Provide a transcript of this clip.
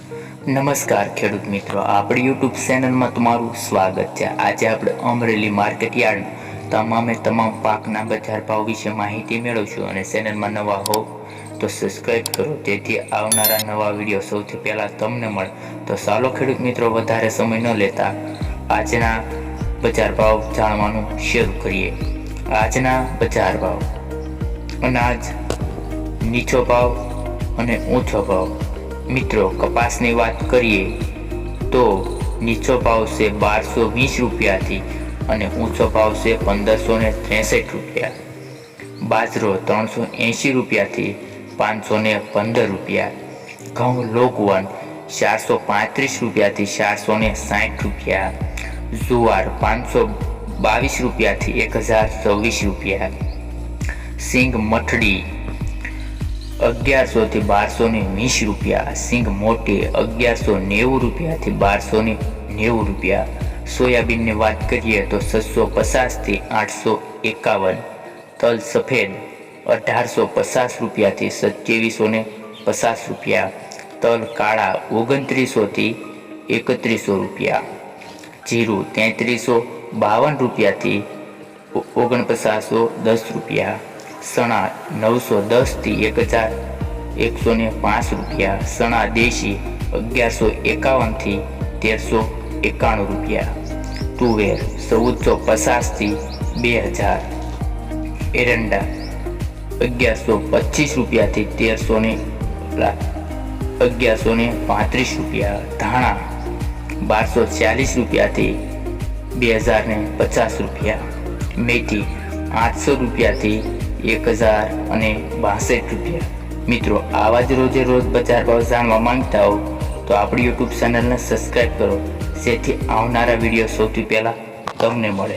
નમસ્કાર ખેડૂત મિત્રો, આપણી યુટ્યુબ ચેનલમાં તમારું સ્વાગત છે। આજે આપણે અમરેલી માર્કેટ યાર્ડ તમામ પાકના બજાર ભાવ વિશે માહિતી મેળવશું અને ચેનલમાં નવા હો તો સબસ્ક્રાઇબ કરો જેથી આવનારા નવા વિડીયો સૌથી પહેલાં તમને મળે। તો ચાલો ખેડૂત મિત્રો વધારે સમય ન લેતા આજના બજાર ભાવ જાણવાનું શરૂ કરીએ। આજના બજાર ભાવ: અનાજ નીચો ભાવ અને ઊંચો ભાવ। મિત્રો, કપાસની વાત કરીએ તો નીચો ભાવ છે 1220 રૂપિયાથી અને ઊંચો ભાવ છે 1563 રૂપિયા। બાજરો 380 રૂપિયાથી 515 રૂપિયા। ઘઉં લોકવન 435 રૂપિયાથી 460 રૂપિયા। જુવાર 522 રૂપિયાથી 1024 રૂપિયા। સિંગ મઠડી 1100 થી 1220 રૂપિયા। સિંગ મોટી 1190 રૂપિયાથી 1290 રૂપિયા। સોયાબીનની વાત કરીએ તો 650 થી 851। તલ સફેદ 1850 રૂપિયાથી 2750 રૂપિયા। તલ કાળા 2900 થી 3100 રૂપિયા। જીરું 3352 રૂપિયાથી 4910 રૂપિયા। સણા 910 થી 1105 રૂપિયા। સણા દેશી 1151 થી 1391 રૂપિયા। તુવેર 1450 થી 2000। એરંડા 1125 રૂપિયાથી 1135 રૂપિયા। ધાણા 1240 રૂપિયાથી 2050 રૂપિયા। મેથી 800 રૂપિયાથી 1062 રૂપિયા। મિત્રો, આવા જ રોજે રોજ બજાર ભાવ જાણવા માંગતા હો તો આપણી યુટ્યુબ ચેનલને સબસ્ક્રાઈબ કરો જેથી આવનારા વિડીયો સૌથી પહેલાં તમને મળે।